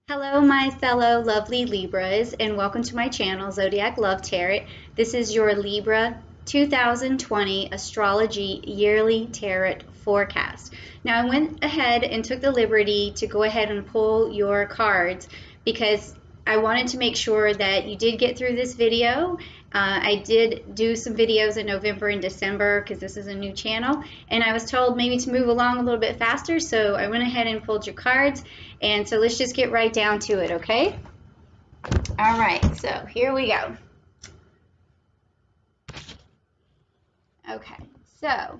Hello, my fellow lovely Libras, and welcome to my channel, Zodiac Love Tarot. This is your Libra 2020 Astrology Yearly Tarot Forecast. Now, I went ahead and took the liberty to go ahead and pull your cards because I wanted to make sure that you did get through this video. I did do some videos in November and December because this is a new channel, and I was told maybe to move along a little bit faster, so I went ahead and pulled your cards. And so let's just get right down to it, okay? All right, so here we go. Okay, so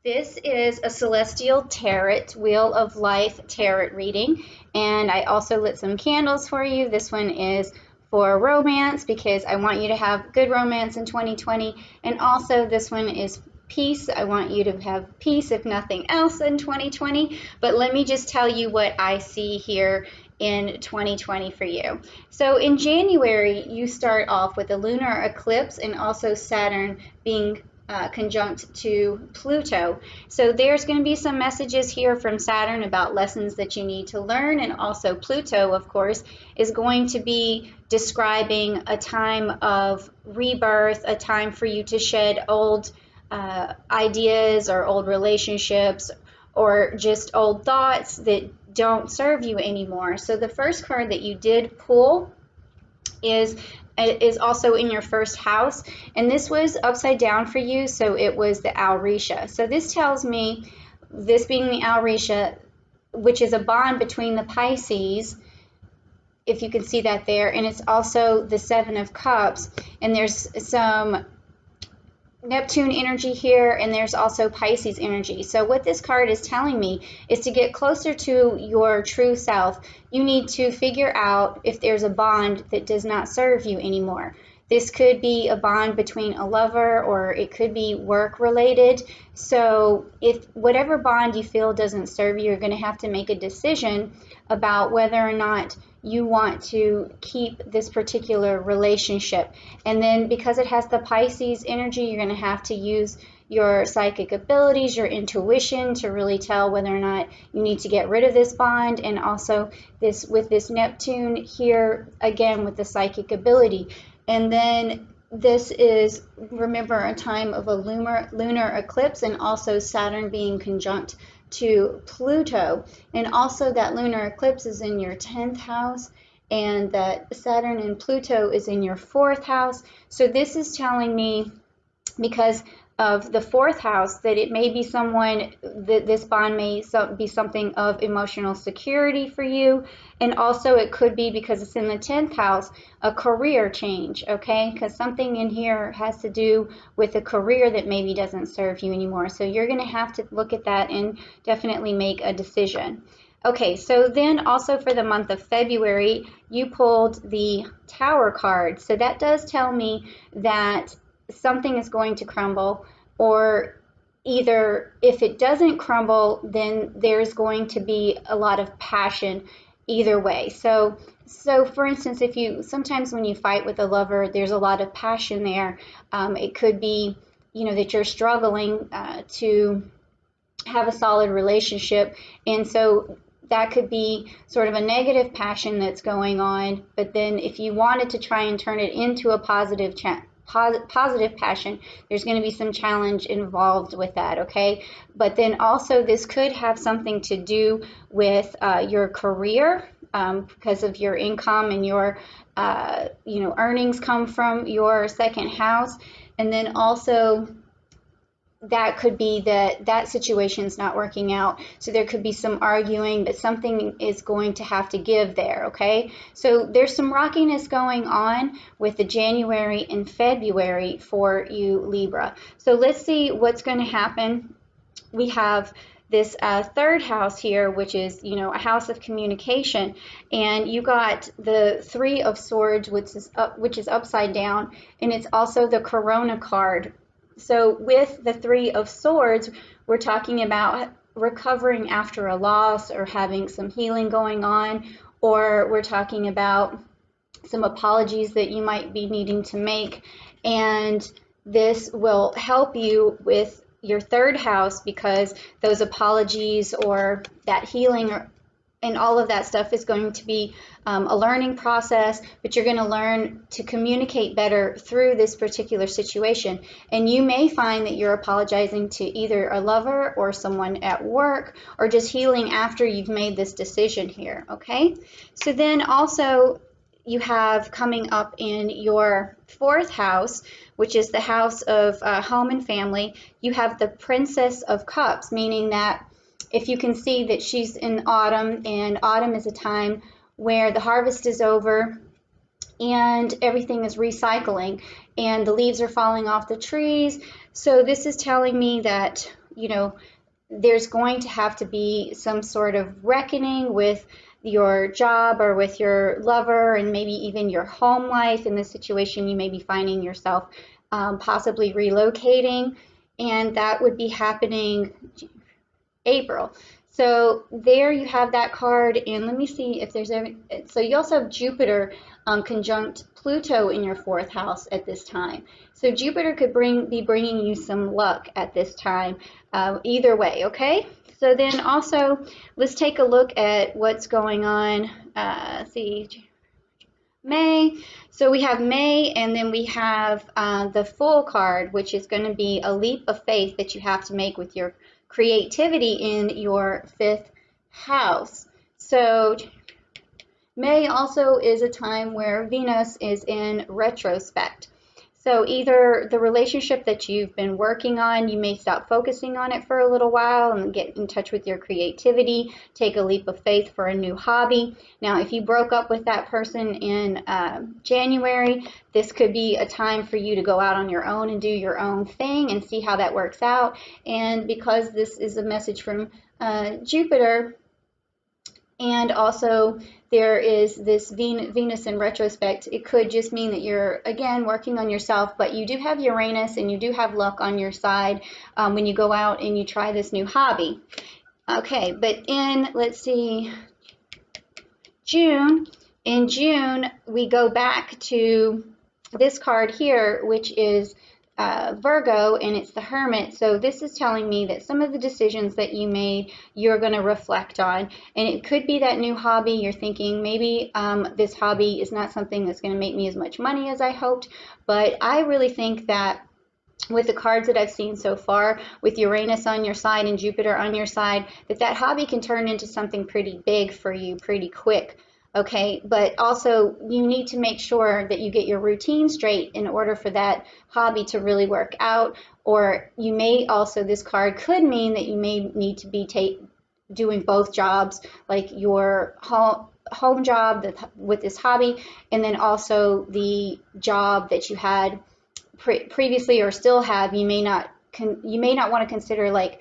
this is a Celestial Tarot Wheel of Life Tarot reading, and I also lit some candles for you. This one is for romance because I want you to have good romance in 2020, and also this one is peace. I want you to have peace if nothing else in 2020, but let me just tell you what I see here in 2020 for you. So in January, you start off with a lunar eclipse and also Saturn being conjunct to Pluto. So there's going to be some messages here from Saturn about lessons that you need to learn, and also Pluto, of course, is going to be describing a time of rebirth, a time for you to shed old ideas or old relationships or just old thoughts that don't serve you anymore. So the first card that you did pull is also in your first house, and this was upside down for you, so it was the Aurisha. So this tells me, this being the Aurisha, which is a bond between the Pisces, if you can see that there, and it's also the Seven of Cups, and there's some Neptune energy here, and there's also Pisces energy. So what this card is telling me is to get closer to your true self, you need to figure out if there's a bond that does not serve you anymore. This could be a bond between a lover, or it could be work related. So if whatever bond you feel doesn't serve you, you're going to have to make a decision about whether or not you want to keep this particular relationship. And then because it has the Pisces energy, you're going to have to use your psychic abilities, your intuition, to really tell whether or not you need to get rid of this bond. And also this with this Neptune here, again with the psychic ability. And then this is, remember, a time of a lunar eclipse, and also Saturn being conjunct to Pluto. And also that lunar eclipse is in your 10th house, and that Saturn and Pluto is in your 4th house. So this is telling me, because of the 4th house, that it may be someone that this bond may be something of emotional security for you, and also it could be, because it's in the 10th house, a career change, okay? Because something in here has to do with a career that maybe doesn't serve you anymore. So you're going to have to look at that and definitely make a decision. Okay, so then also for the month of February, you pulled the Tower card. So that does tell me that something is going to crumble, or either if it doesn't crumble, then there's going to be a lot of passion either way. So for instance, if you, sometimes when you fight with a lover, there's a lot of passion there. It could be, that you're struggling to have a solid relationship, and so that could be sort of a negative passion that's going on. But then if you wanted to try and turn it into a positive passion, there's going to be some challenge involved with that, okay? But then also this could have something to do with your career, because of your income, and your earnings come from your 2nd house. And then also that could be that situation's not working out, so there could be some arguing, but something is going to have to give there, okay? So there's some rockiness going on with the January and February for you, Libra. So let's see what's going to happen. We have this 3rd house here, which is, a house of communication, and you got the 3 of Swords, which is upside down, and it's also the Corona card. So with the 3 of Swords, we're talking about recovering after a loss, or having some healing going on, or we're talking about some apologies that you might be needing to make. And this will help you with your 3rd house, because those apologies or that healing and all of that stuff is going to be a learning process, but you're going to learn to communicate better through this particular situation. And you may find that you're apologizing to either a lover or someone at work, or just healing after you've made this decision here, okay? So then also you have coming up in your 4th house, which is the house of home and family, you have the Princess of Cups, meaning that if you can see that she's in autumn, and autumn is a time where the harvest is over and everything is recycling and the leaves are falling off the trees. So this is telling me that, you know, there's going to have to be some sort of reckoning with your job or with your lover, and maybe even your home life. In this situation, you may be finding yourself possibly relocating, and that would be happening April. So there you have that card, and let me see if there's any. So you also have Jupiter conjunct Pluto in your 4th house at this time. So Jupiter could be bringing you some luck at this time, either way, okay? So then also, let's take a look at what's going on. See, May. So we have May, and then we have the Fool card, which is going to be a leap of faith that you have to make with your creativity in your 5th house. So May also is a time where Venus is in retrospect. So either the relationship that you've been working on, you may stop focusing on it for a little while and get in touch with your creativity, take a leap of faith for a new hobby. Now, if you broke up with that person in January, this could be a time for you to go out on your own and do your own thing and see how that works out. And because this is a message from Jupiter, and also there is this Venus in retrospect, it could just mean that you're, again, working on yourself, but you do have Uranus and you do have luck on your side when you go out and you try this new hobby. Okay, but in, let's see, June, in June, we go back to this card here, which is Virgo, and it's the Hermit. So this is telling me that some of the decisions that you made, you're going to reflect on, and it could be that new hobby. You're thinking maybe this hobby is not something that's going to make me as much money as I hoped, but I really think that with the cards that I've seen so far, with Uranus on your side and Jupiter on your side, that hobby can turn into something pretty big for you pretty quick. Okay, but also you need to make sure that you get your routine straight in order for that hobby to really work out. Or you may also, this card could mean that you may need to be doing both jobs, like your home job with this hobby, and then also the job that you had previously or still have. You may not want to consider like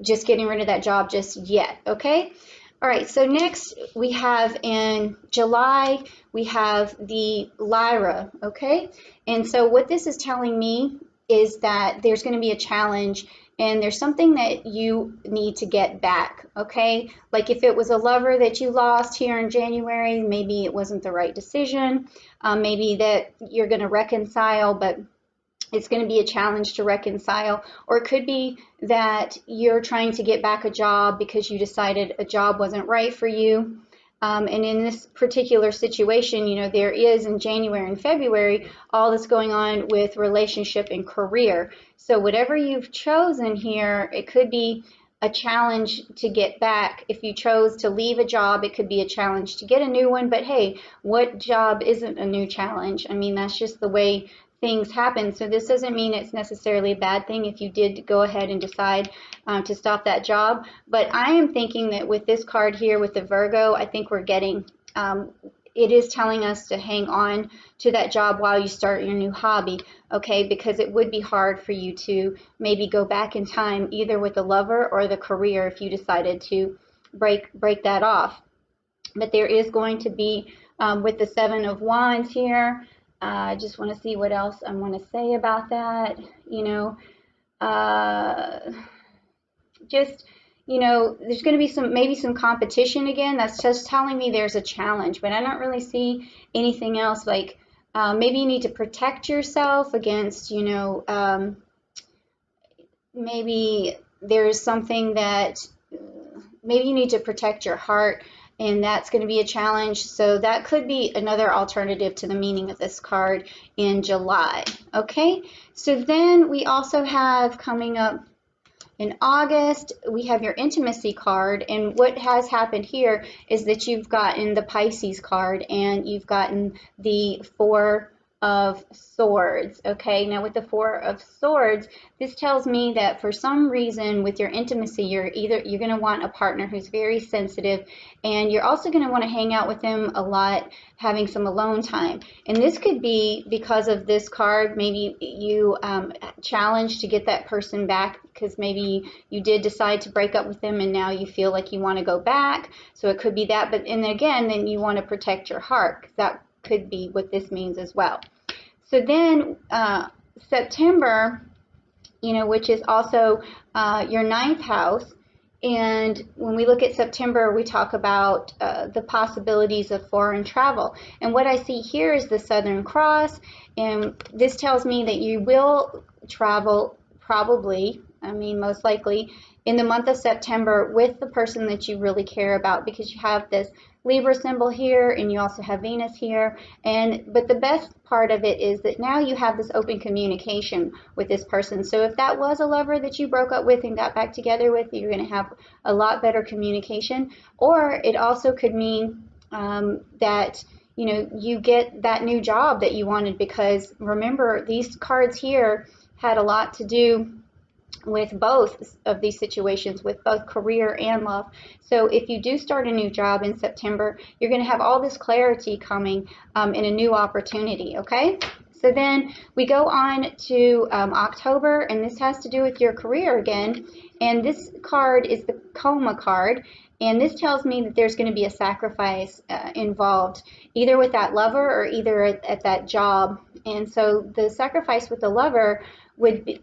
just getting rid of that job just yet. Okay. All right, so next we have in July, we have the Lyra, okay? And so what this is telling me is that there's going to be a challenge, and there's something that you need to get back, okay? Like if it was a lover that you lost here in January, maybe it wasn't the right decision, maybe that you're going to reconcile, but it's going to be a challenge to reconcile. Or it could be that you're trying to get back a job because you decided a job wasn't right for you. And in this particular situation, you know, there is in January and February all this going on with relationship and career. So whatever you've chosen here, it could be a challenge to get back. If you chose to leave a job, it could be a challenge to get a new one. But hey, what job isn't a new challenge? I mean, that's just the way things happen. So this doesn't mean it's necessarily a bad thing if you did go ahead and decide to stop that job. But I am thinking that with this card here with the Virgo, I think we're getting, it is telling us to hang on to that job while you start your new hobby, okay? Because it would be hard for you to maybe go back in time either with the lover or the career if you decided to break that off. But there is going to be, with the Seven of Wands here, I just want to see what else I want to say about that. You know, just, you know, there's going to be maybe some competition again. That's just telling me there's a challenge, but I don't really see anything else. Like maybe you need to protect yourself against, you know, maybe there's something that maybe you need to protect your heart and that's going to be a challenge. So that could be another alternative to the meaning of this card in July. Okay, so then we also have coming up in August, we have your intimacy card, and what has happened here is that you've gotten the Pisces card and you've gotten the Four of Swords. Okay, now with the Four of Swords, this tells me that for some reason with your intimacy, you're going to want a partner who's very sensitive, and you're also going to want to hang out with them a lot, having some alone time. And this could be because of this card. Maybe you challenge to get that person back because maybe you did decide to break up with them and now you feel like you want to go back. So it could be that. But and again, then you want to protect your heart. That could be what this means as well. So then September, which is also your ninth house. And when we look at September, we talk about the possibilities of foreign travel. And what I see here is the Southern Cross. And this tells me that you will travel probably, most likely, in the month of September with the person that you really care about, because you have this Libra symbol here and you also have Venus here. But the best part of it is that now you have this open communication with this person. So if that was a lover that you broke up with and got back together with, you're going to have a lot better communication. Or it also could mean that you get that new job that you wanted, because remember, these cards here had a lot to do with both of these situations, with both career and love. So if you do start a new job in September, you're going to have all this clarity coming in a new opportunity, okay? So then we go on to October, and this has to do with your career again. And this card is the Coma card. And this tells me that there's going to be a sacrifice involved, either with that lover or either at that job. And so the sacrifice with the lover would be,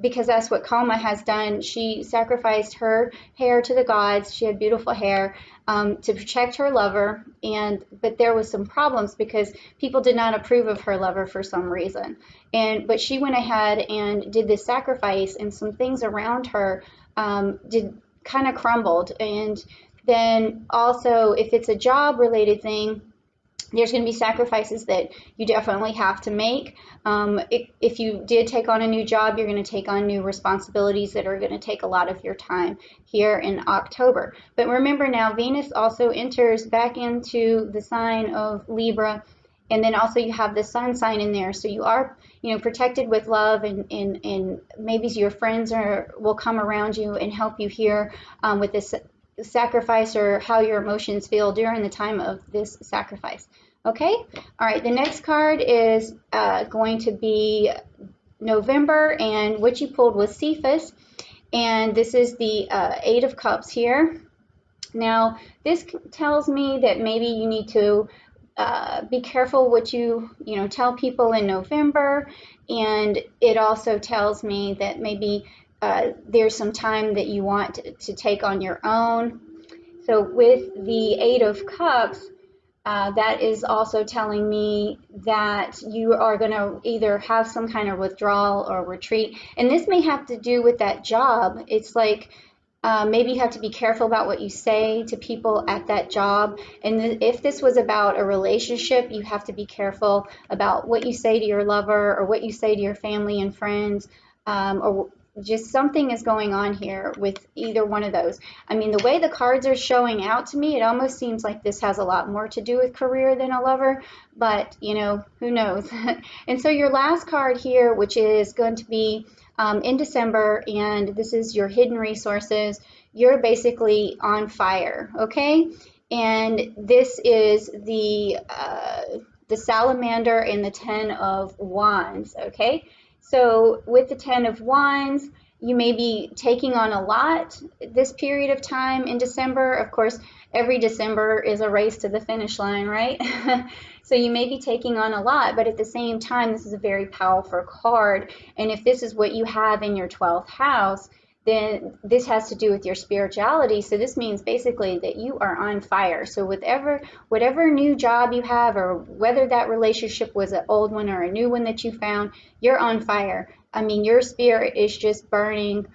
because that's what Coma has done. She sacrificed her hair to the gods. She had beautiful hair to protect her lover, but there was some problems because people did not approve of her lover for some reason. But she went ahead and did this sacrifice, and some things around her did kind of crumbled. And then also, if it's a job related thing, there's going to be sacrifices that you definitely have to make. If you did take on a new job, you're going to take on new responsibilities that are going to take a lot of your time here in October. But remember now, Venus also enters back into the sign of Libra, and then also you have the sun sign in there. So you are, protected with love, and maybe your friends will come around you and help you here with this sacrifice, or how your emotions feel during the time of this sacrifice. Okay, all right, the next card is going to be November, and what you pulled was Cephas, and this is the Eight of Cups here. Now this tells me that maybe you need to be careful what you tell people in November, and it also tells me that maybe there's some time that you want to take on your own. So with the Eight of Cups, that is also telling me that you are going to either have some kind of withdrawal or retreat. And this may have to do with that job. It's like maybe you have to be careful about what you say to people at that job. And if this was about a relationship, you have to be careful about what you say to your lover or what you say to your family and friends, or just something is going on here with either one of those. The way the cards are showing out to me, it almost seems like this has a lot more to do with career than a lover, but who knows. And so your last card here, which is going to be in December, and this is your hidden resources. You're basically on fire, okay? And this is the salamander and the Ten of Wands, okay? So with the Ten of Wands, you may be taking on a lot this period of time in December. Of course, every December is a race to the finish line, right? So you may be taking on a lot, but at the same time, this is a very powerful card. And if this is what you have in your 12th house, then this has to do with your spirituality. So this means basically that you are on fire. So whatever new job you have, or whether that relationship was an old one or a new one that you found, you're on fire. Your spirit is just burning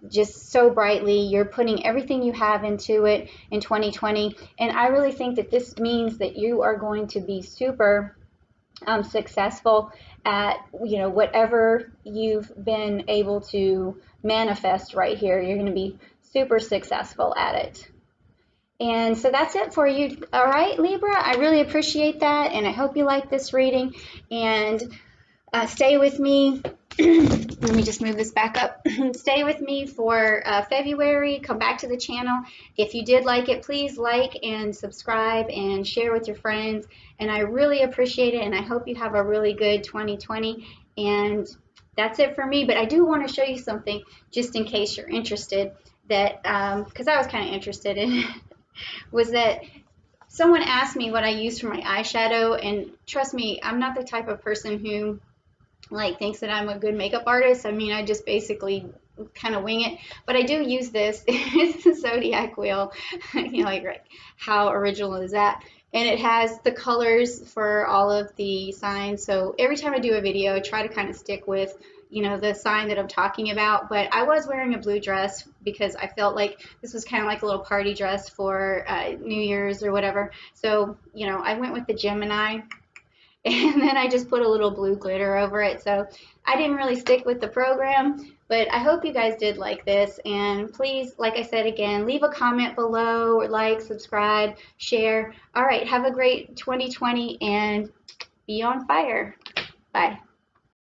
just so brightly. You're putting everything you have into it in 2020. And I really think that this means that you are going to be super successful at, you know, whatever you've been able to manifest right here. You're going to be super successful at it. And so that's it for you. All right, Libra, I really appreciate that, and I hope you like this reading. And stay with me. Let me just move this back up. Stay with me for February. Come back to the channel. If you did like it, please like and subscribe and share with your friends. And I really appreciate it, and I hope you have a really good 2020. And that's it for me. But I do want to show you something, just in case you're interested, that because I was kind of interested in it, was that someone asked me what I use for my eyeshadow, and trust me, I'm not the type of person who like thinks that I'm a good makeup artist. I mean, I just basically kind of wing it, but I do use this. It's the Zodiac wheel. You know, like how original is that? And it has the colors for all of the signs. So every time I do a video, I try to kind of stick with, you know, the sign that I'm talking about. But I was wearing a blue dress because I felt like this was kind of like a little party dress for New Year's or whatever. So, you know, I went with the Gemini, and then I just put a little blue glitter over it. So I didn't really stick with the program, but I hope you guys did like this. And please, like I said again, leave a comment below, like, subscribe, share. All right, have a great 2020 and be on fire. Bye.